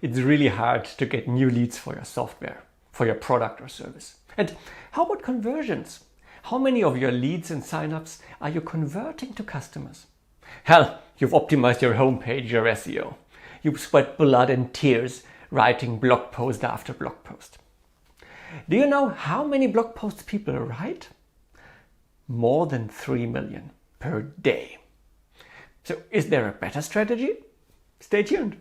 it's really hard to get new leads for your software, for your product or service. And how about conversions? How many of your leads and signups are you converting to customers? Hell, you've optimized your homepage, your SEO. You've sweat blood and tears writing blog post after blog post. Do you know how many blog posts people write? More than 3 million per day. So is there a better strategy? Stay tuned.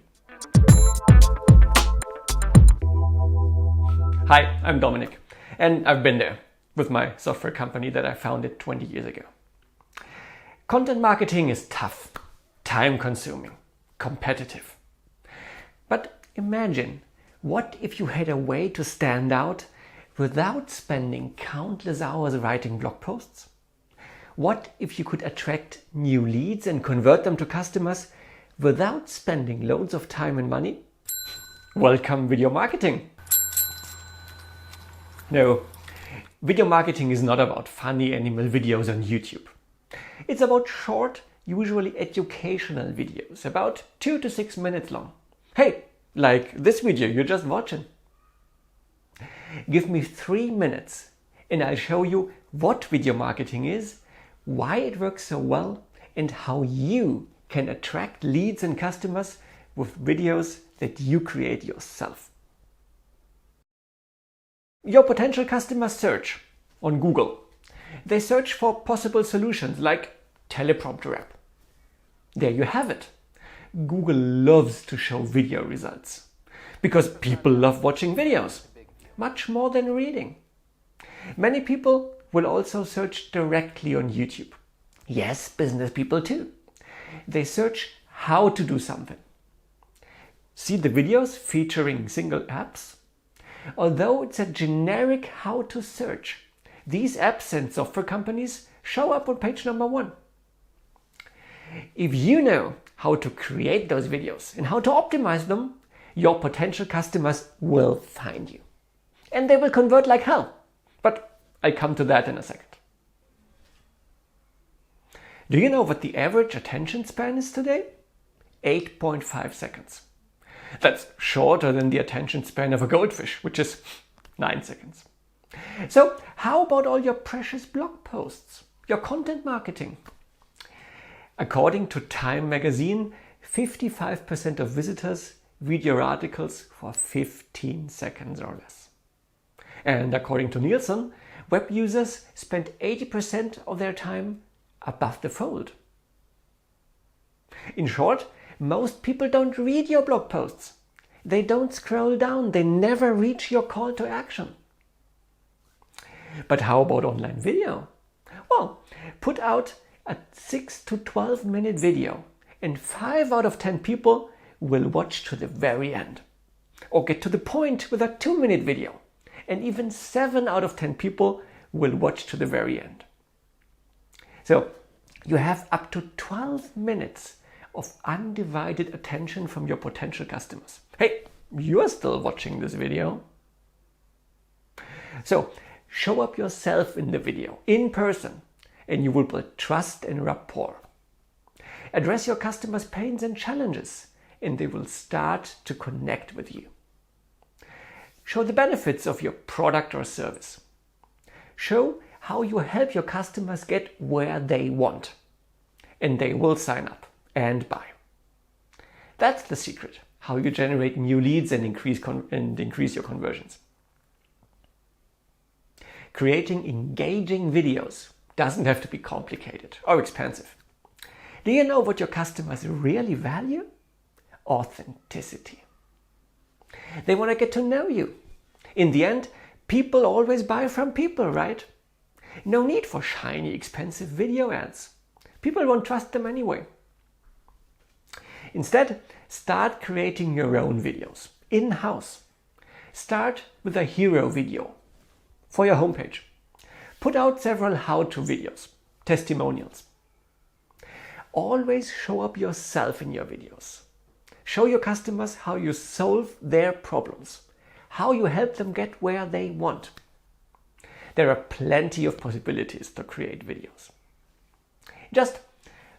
Hi, I'm Dominik, and I've been there with my software company that I founded 20 years ago. Content marketing is tough, time-consuming, competitive. But imagine, what if you had a way to stand out without spending countless hours writing blog posts? What if you could attract new leads and convert them to customers without spending loads of time and money? Welcome, video marketing. No, video marketing is not about funny animal videos on YouTube. It's about short, usually educational videos, about 2 to 6 minutes long. Hey, like this video you're just watching. Give me 3 minutes and I'll show you what video marketing is, why it works so well, and how you can attract leads and customers with videos that you create yourself. Your potential customers search on Google. They search for possible solutions like teleprompter app. There you have it. Google loves to show video results because people love watching videos much more than reading. Many people will also search directly on YouTube. Yes, business people too. They search how to do something. See the videos featuring single apps? Although it's a generic how-to search, these apps and software companies show up on page number 1. If you know how to create those videos and how to optimize them, your potential customers will find you. And they will convert like hell. But I'll come to that in a second. Do you know what the average attention span is today? 8.5 seconds. That's shorter than the attention span of a goldfish, which is 9 seconds. So how about all your precious blog posts, your content marketing? According to Time magazine, 55% of visitors read your articles for 15 seconds or less. And according to Nielsen, web users spend 80% of their time above the fold. In short, most people don't read your blog posts. They don't scroll down. They never reach your call to action. But how about online video? Well, put out a 6 to 12 minute video and 5 out of 10 people will watch to the very end. Or get to the point with a 2-minute video and even 7 out of 10 people will watch to the very end. So you have up to 12 minutes of undivided attention from your potential customers. Hey, you are still watching this video. So show up yourself in the video, in person, and you will build trust and rapport. Address your customers' pains and challenges, and they will start to connect with you. Show the benefits of your product or service. Show how you help your customers get where they want, and they will sign up and buy. That's the secret, how you generate new leads and increase your conversions. Creating engaging videos doesn't have to be complicated or expensive. Do you know what your customers really value? Authenticity. They want to get to know you. In the end, people always buy from people, right? No need for shiny, expensive video ads. People won't trust them anyway. Instead, start creating your own videos in-house. Start with a hero video for your homepage. Put out several how-to videos, testimonials. Always show up yourself in your videos. Show your customers how you solve their problems, how you help them get where they want. There are plenty of possibilities to create videos. Just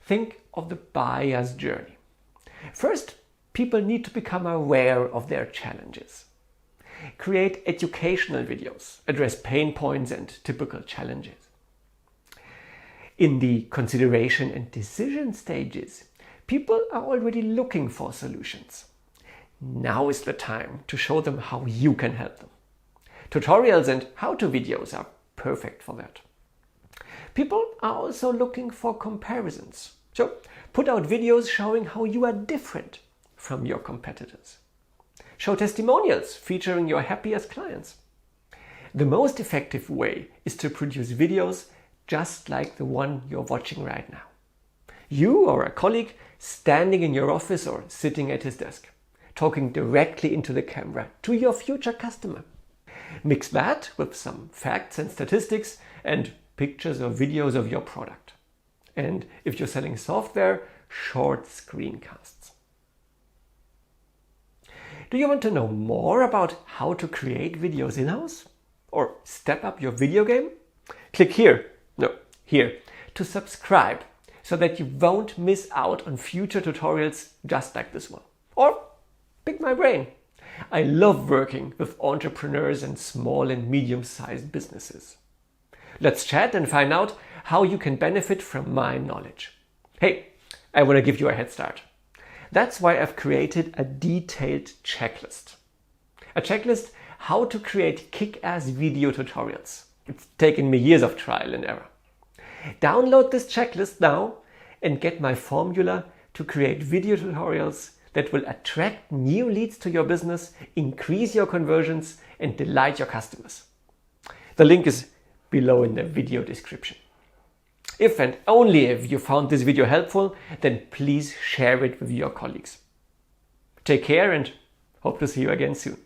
think of the buyer's journey. First, people need to become aware of their challenges. Create educational videos, address pain points and typical challenges. In the consideration and decision stages, people are already looking for solutions. Now is the time to show them how you can help them. Tutorials and how-to videos are perfect for that. People are also looking for comparisons. So put out videos showing how you are different from your competitors. Show testimonials featuring your happiest clients. The most effective way is to produce videos just like the one you're watching right now. You or a colleague standing in your office or sitting at his desk, talking directly into the camera to your future customer. Mix that with some facts and statistics and pictures or videos of your product. And if you're selling software, short screencasts. Do you want to know more about how to create videos in-house? Or step up your video game? Click here to subscribe so that you won't miss out on future tutorials just like this one. Or pick my brain. I love working with entrepreneurs and small and medium-sized businesses. Let's chat and find out how you can benefit from my knowledge. Hey, I want to give you a head start. That's why I've created a detailed checklist. A checklist how to create kick-ass video tutorials. It's taken me years of trial and error. Download this checklist now and get my formula to create video tutorials that will attract new leads to your business, increase your conversions, and delight your customers. The link is below in the video description. If and only if you found this video helpful, then please share it with your colleagues. Take care and hope to see you again soon.